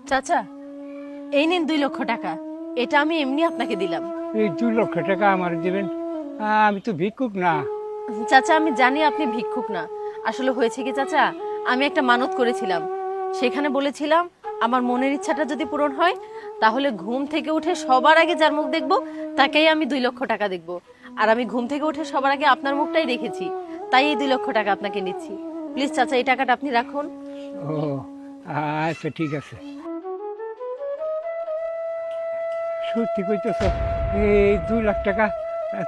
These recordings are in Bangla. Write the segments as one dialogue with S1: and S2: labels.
S1: চাচা, এই নিন 2 লক্ষ টাকা। এটা আমি এমনি আপনাকে দিলাম।
S2: এই 2 লক্ষ টাকা আমার দিবেন? আমি তো ভিক্ষুক না।
S1: চাচা, আমি জানি আপনি ভিক্ষুক না। আসলে হয়েছে কি চাচা, আমি একটা মানত করেছিলাম। সেখানে বলেছিলাম আমার মনের ইচ্ছাটা যদি পূরণ হয় তাহলে ঘুম থেকে উঠে সবার আগে যার মুখ দেখব তাকেই আমি 2 লক্ষ টাকা দেখব। আর আমি ঘুম থেকে উঠে সবার আগে আপনার মুখটাই দেখেছি, তাই এই 2 লক্ষ টাকা আপনাকে নিচ্ছি। প্লিজ চাচা, এই টাকাটা আপনি রাখুন।
S2: ও আচ্ছা, ঠিক আছে। সত্যি কইতেছ? এই 2 লাখ টাকা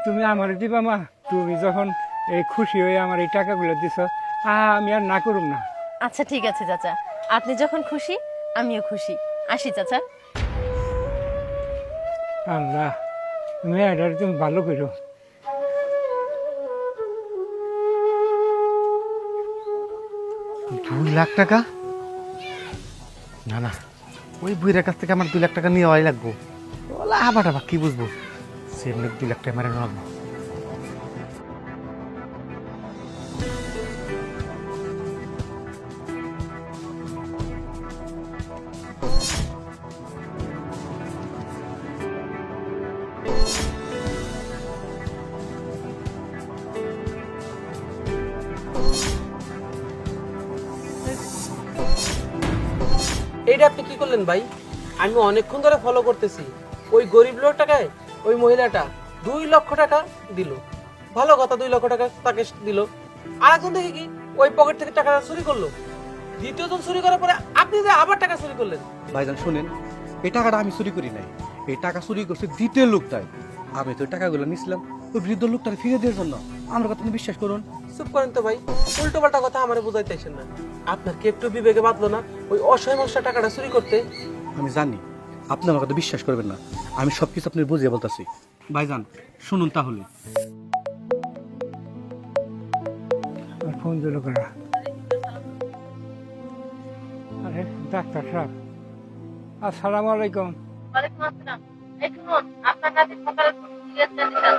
S2: তুমি আমার দিবা মা? তুমি যখন এই খুশি হয়ে আমার এই টাকাগুলো দিছ, আমি আর না করুম না।
S1: আচ্ছা ঠিক আছে চাচা, আপনি যখন খুশি আমিও খুশি। আসি চাচা।
S2: আল্লাহ, মেয়েটার তুমি ভালো করো।
S3: 2 লাখ টাকা? না না, ওই বুইয়ের কাছ থেকে আমার 2 লাখ টাকা নিয়ে আই লাগবো। ওলা আবার আবার কি বুঝবো, সে এমনি 2 লাখ টাকা মারে লাগবো।
S4: এইটা আপনি কি করলেন ভাই? আমি অনেকক্ষণ ধরে ফলো করতেছি। ওই গরিব লোকটাকে ওই মহিলাটা 2 লক্ষ টাকা দিল। ভালো কথা, 2 লক্ষ টাকা তাকে দিল। আর একজন দেখি কি ওই পকেট থেকে টাকাটা চুরি করলো। দ্বিতীয়জন চুরি করার পরে আপনি যে আবার টাকা চুরি করলেন।
S3: ভাইজান শুনেন, এই টাকাটা আমি চুরি করি নাই। এই টাকা চুরি করছে দ্বিতীয় লোকটাই। আমি তো টাকাগুলো নিছিলাম ওই বৃদ্ধ লোকটাকে ফিরে দেওয়ার জন্য। আমার কথা আপনি বিশ্বাস করুন।
S4: চুপ করেন তো ভাই, উল্টো পাল্টা কথা আমার বুঝাইতেছেন না। আপনার কি একটু বিবেকে বাঁধলো না ওই অসহায় মানুষটা টাকাটা চুরি করতে?
S3: আমি জানি আপনি আমার কথা বিশ্বাস করবেন না, আমি সবকিছু আপনার বুঝিয়ে বলতেছি। ভাইজান শুনুন তাহলে।
S2: আর ফোন দিল করা। আরে ডাক্তার সাহেব, আসসালামু আলাইকুম।
S1: ওয়ালাইকুম আসসালাম। এই শুনুন, আপনার নাতি সকালে সিরিয়াস কন্ডিশন।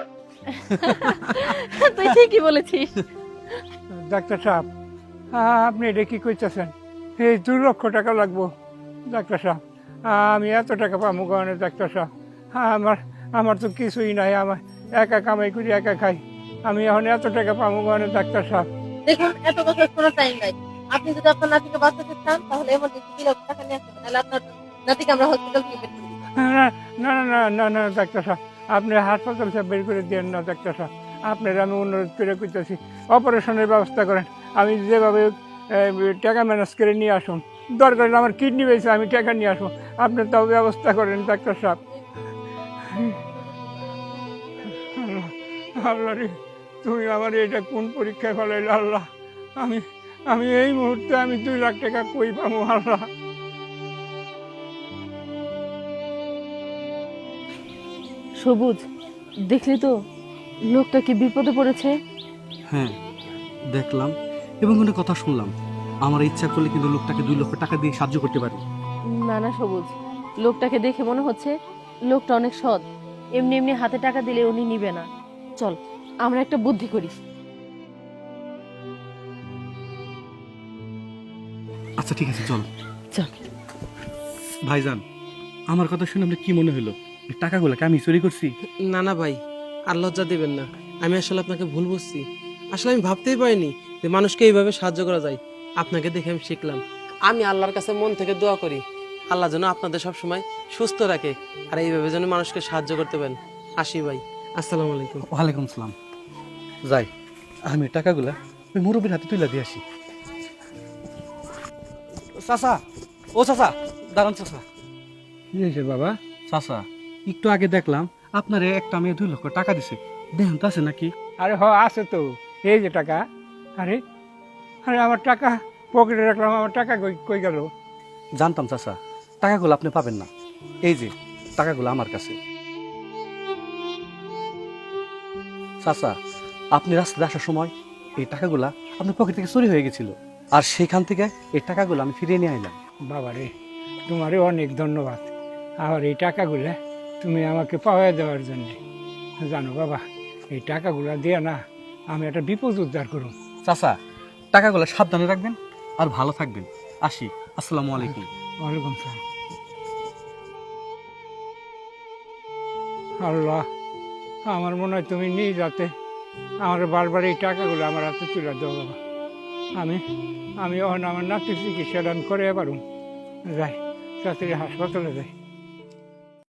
S1: তুই ঠিকই বলেছিস।
S2: ডাক্তার সাহেব, আপনি এটা কি কইতেছেন? এই 2 লক্ষ টাকা লাগবো ডাক্তার সাহেব। আমি এত টাকা পাবো কারণে ডাক্তার সাহেব? আমার আমার তো কিছুই নাই। আমার একা কামাই করি, একা খাই। আমি এখন এত টাকা পাবো কারণে ডাক্তার সাহেব?
S1: দেখুন, এত বছর কোনো টাইম নাই। আপনি যদি আপনার নাতিকে বাঁচাতে চান তাহলে এমার্জেন্সি 2 লক্ষ টাকা নিয়ে আসুন, তাহলে আপনার নাতিকে আমরা হসপিটাল থেকে বের করে দিব।
S2: না না না না না ডাক্তার সাহেব, আপনি হাসপাতাল সাহেব বের করে দেন না ডাক্তার সাহেব। আপনার আমি অনুরোধ করে কইতেছি, অপারেশনের ব্যবস্থা করেন। আমি যেভাবে টাকা ম্যানেজ করে নিয়ে আসুন। দরকার হলে আমার কিডনি পেয়েছে, আমি টাকা নিয়ে আসবো। আপনি তাও ব্যবস্থা করেন ডাক্তার সাহেব। আল্লাহ রে, তুমি আমার এটা কোন পরীক্ষায় ফেলাইলে আল্লাহ? আমি আমি এই মুহূর্তে আমি 2 লাখ টাকা কই পাবো আল্লাহ?
S1: সবুজ, দেখলি তো লোকটা কি বিপদে পড়েছে।
S3: হ্যাঁ দেখলাম এবং কোনো কথা শুনলাম। আমার ইচ্ছা করলে কিন্তু লোকটাকে 2 লক্ষ টাকা দিয়ে সাহায্য করতে পারি।
S1: না না সবুজ, লোকটাকে দেখে মনে হচ্ছে লোকটা অনেক সৎ। এমনি এমনি হাতে টাকা দিলে উনি নিবে না। চল আমরা একটা বুদ্ধি করি।
S3: আচ্ছা ঠিক আছে, চল।
S1: চল।
S3: ভাইজান, আমার কথা শুনে আপনার কি মনে হলো? এই টাকাগুলোকে আমি চুরি করছি?
S4: না না ভাই, আর লজ্জা দিবেন না। আমি আসলে আপনাকে ভুল বুঝছি। আসলে আমি ভাবতেই পারিনি যে মানুষকে এইভাবে সাহায্য করা যায়। আপনাকে দেখে আমি শিখলাম। আমি আল্লাহর কাছে মন থেকে দোয়া করি আল্লাহ যেন আপনাদের সবসময় সুস্থ রাখে, আর এইভাবে যেন মানুষকে সাহায্য করতে পারেন। আসি ভাই, আসসালামু আলাইকুম।
S3: ওয়ালাইকুম সালাম। যাই, আমি টাকাগুলা ওই মুরব্বীর হাতে তুলে দিয়ে আসি। চাচা, ও চাচা, দাঁড়ান চাচা।
S2: কি হয়েছে বাবা?
S3: চাচা, একটু আগে দেখলাম আপনার একটা মেয়ে 2 লক্ষ টাকা দিছে। দেখুন তো আছে নাকি?
S2: আরে আছে তো, এই যে টাকা। আরে আরে আমার টাকা পকেটে রাখলাম, আমার টাকা কই কই গেল?
S3: জানতাম চাচা, টাকাগুলো আপনি পাবেন না। এই যে টাকাগুলো আমার কাছে। চাচা, আপনি রাস্তায় আসার সময় এই টাকাগুলা আপনার পকেট থেকে চুরি হয়ে গেছিল, আর সেখান থেকে এই টাকাগুলো আমি ফিরিয়ে নিয়ে আইলাম।
S2: বাবা রে, তোমারে অনেক ধন্যবাদ। আর এই টাকাগুলো তুমি আমাকে পাওয়া দেওয়ার জন্য। জানো বাবা, এই টাকাগুলো দিয়ে না আমি একটা বিপদ উদ্ধার করুন।
S3: চাচা, টাকাগুলো সাবধানে রাখবেন আর ভালো থাকবেন। আসি, আসসালামু আলাইকুম।
S2: ওয়ালাইকুম সালাম। আল্লাহ, আমার মনে হয় তুমি নিয়ে যাতে আমার বারবার এই টাকাগুলো আমার হাতে তুলে দেবো বাবা। আমি আমি আমার নাতির চিকিৎসাটা আমি করে পারুম। যাই তাড়াতাড়ি হাসপাতালে যাই।